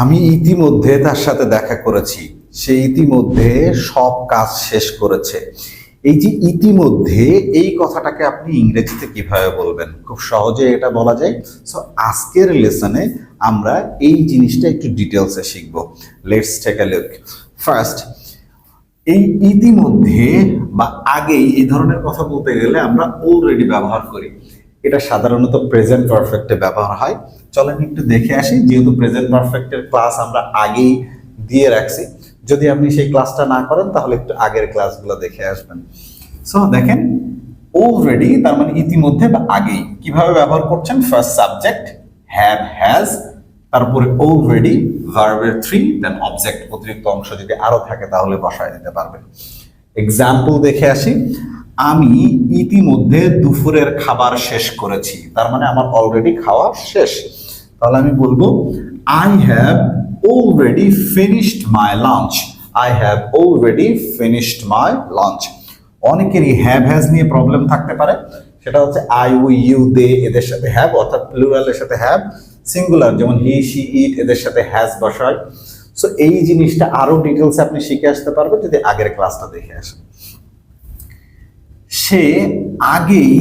আমি ইতিমধ্যে তার সাথে দেখা করেছি, সে ইতিমধ্যে সব কাজ শেষ করেছে। এই যে ইতিমধ্যে, এই কথাটাকে আপনি ইংরেজিতে কিভাবে বলবেন? খুব সহজে এটা বলা যায়। সো আজকের লেসনে আমরা এই জিনিসটা একটু ডিটেলসে শিখব। Let's take a look. First, এই ইতিমধ্যে বা আগেই এই ধরনের কথা বলতে গেলে আমরা অলরেডি ব্যবহার করি। এটা সাধারণত প্রেজেন্ট পারফেক্টে ব্যবহার হয়। চলেন একটু দেখে আসি, যেহেতু প্রেজেন্ট পারফেক্টের ক্লাস আমরা আগেই দিয়ে রাখছি। যদি আপনি সেই ক্লাসটা না করেন তাহলে একটু আগের ক্লাসগুলো দেখে আসবেন। সো দেখেন, অলরেডি তার মানে ইতিমধ্যে বা আগেই কিভাবে ব্যবহার করছেন? ফার্স্ট সাবজেক্ট হ্যাভ হ্যাজ, তারপরে অলরেডি, ভার্বের 3, দেন অবজেক্ট। অতিরিক্ত অংশ যদি আরো থাকে তাহলে বসায় দিতে পারবেন। এক্সাম্পল দেখে আসি। আমি ইতিমধ্যে দুপুরের খাবার শেষ করেছি, তার মানে আমার অলরেডি খাওয়া শেষ। তাহলে আমি বলবো I have already finished my lunch. I have already finished my lunch. অনেকেরই হ্যাভ হ্যাজ নিয়ে প্রবলেম থাকতে পারে। সেটা হচ্ছে আই, উই, ইউ, দে এদের সাথে হ্যাভ, অর্থাৎ প্লুরালের সাথে হ্যাভ, সিঙ্গুলার যেমন হি, শি, ইট এদের সাথে হ্যাজ বসায়। সো এই জিনিসটা আরো ডিটেলসে আপনি শিখে আসতে পারবেন যদি আগের ক্লাসটা দেখে আসেন। সে আগেই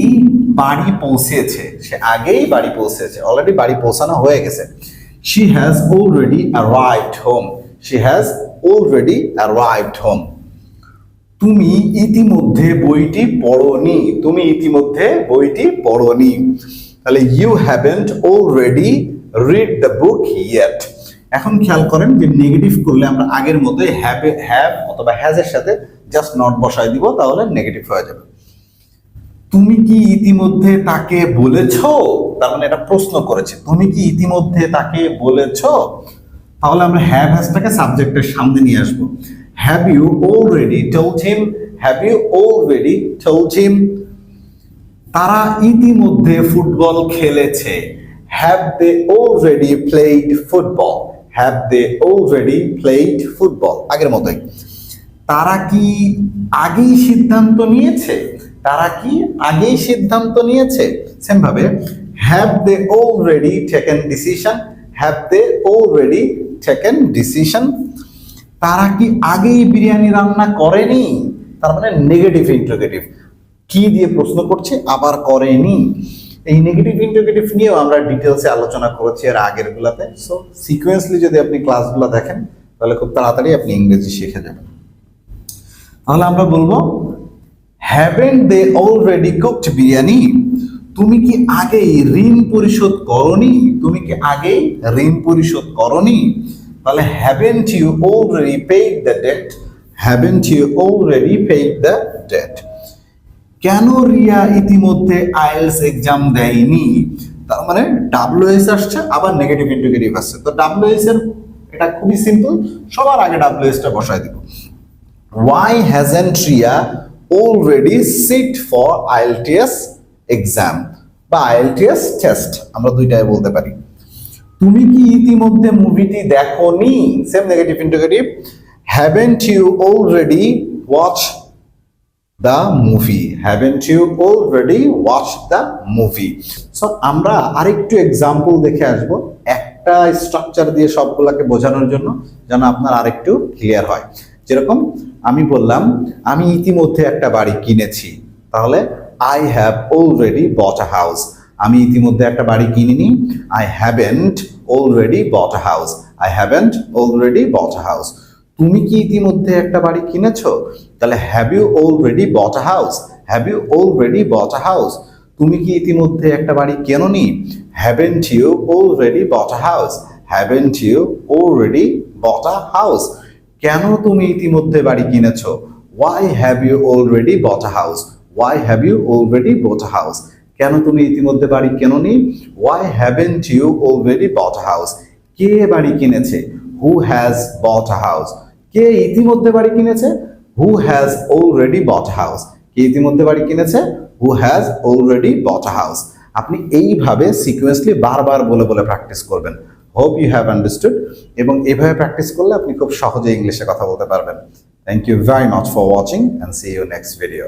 বাড়ি পৌঁছেছে। সে আগেই বাড়ি পৌঁছেছে, অলরেডি বাড়ি পৌঁছানো হয়ে গেছে। She has already arrived home. She has already arrived home. তুমি ইতিমধ্যে বইটি পড়োনি। তুমি ইতিমধ্যে বইটি পড়োনি। তাহলে you haven't already read the book yet. এখন খেয়াল করেন যে নেগেটিভ করলে আমরা আগের মতোই হ্যাভ অথবা হ্যাজ এর সাথে জাস্ট নট বসায় দিব, তাহলে নেগেটিভ হয়ে যাবে। তুমি কি ইতিমধ্যে তাকে বলেছো? তার মানে এটা প্রশ্ন করেছে, তুমি কি ইতিমধ্যে তাকে বলেছো? তাহলে আমরা হ্যাভ হ্যাজটাকে সাবজেক্টের সামনে নিয়ে আসবো। Have you already told him? Have you already told him? তারা ইতিমধ্যে ফুটবল খেলেছে। Have they already played football? Have they already played football? আগের মতোই। তারা কি আগেই সিদ্ধান্ত নিয়েছে? তারা কি আগেই সিদ্ধান্ত নিয়েছে? সেম ভাবে have they already taken decision? Have they already taken decision? তারা কি আগেই বিরিয়ানি রান্না করেনি? তার মানে নেগেটিভ ইন্টারোগেটিভ। কি দিয়ে প্রশ্ন করছে? আবার করেনি। এই নেগেটিভ ইন্টারোগেটিভ নিয়েও আমরা ডিটেলসে আলোচনা করেছি এর আগের গুলাতে। সো সিকোয়েন্সলি যদি আপনি ক্লাসগুলো দেখেন তাহলে খুব তাড়াতাড়ি আপনি ইংরেজি শিখে যাবেন। তাহলে আমরা বলবো haven't they already cooked biryani? তুমি কি আগেই ঋণ পরিশোধ করনি? তুমি কি আগেই ঋণ পরিশোধ করনি? তাহলে haven't you already paid the debt? Haven't you already paid the debt? কেন রিয়া ইতিমধ্যে আইএলটিএস এক্সাম দেয়নি? তার মানে ডাব্লিউএস আসছে, আবার নেগেটিভ ইন্টিগ্রেটিভ আসছে। তো ডাব্লিউএস এর এটা খুবই সিম্পল, সবার আগে ডাব্লিউএস টা বসাই দিব। Why hasn't Ria already sit for IELTS exam বা IELTS test? আমরা দুইটাই বলতে পারি। তুমি কি ইতিমধ্যে মুভিটি দেখোনি? Same negative interrogative. Haven't you already watched the movie? Haven't you already watched the movie? So আমরা আরেকটু এক্সাম্পল দেখে আসব একটা স্ট্রাকচার দিয়ে সবগুলোকে বোঝানোর জন্য, যেন আপনার আরেকটু ক্লিয়ার হয়। যেরকম আমি বললাম আমি ইতিমধ্যে একটা বাড়ি কিনেছি, তাহলে I have already bought a house. আমি ইতিমধ্যে একটা বাড়ি কিনিনি। I haven't already bought a house. I haven't already bought a house. তুমি কি ইতিমধ্যে একটা বাড়ি কিনেছো? তাহলে have you already bought a house? Have you already bought a house? তুমি কি ইতিমধ্যে একটা বাড়ি কেননি? Haven't you already bought a house? Haven't you already bought a house? কেন তুমি ইতিমধ্যে বাড়ি কিনেছো? Why have you already bought a house? Why have you already bought a house? কেন তুমি ইতিমধ্যে বাড়ি কেননি? Why haven't you already bought a house? কে বাড়ি কিনেছে? Who has bought a house? কে ইতিমধ্যে বাড়ি কিনেছে? Who has already bought a house? কে ইতিমধ্যে বাড়ি কিনেছে? Who has already bought a house? আপনি এইভাবে সিকোয়েন্সলি বারবার বলে বলে প্র্যাকটিস করবেন। Hope you have understood. এবং এভাবে প্র্যাকটিস করলে আপনি খুব সহজে ইংলিশে কথা বলতে পারবেন। Thank you very much for watching and see you next video.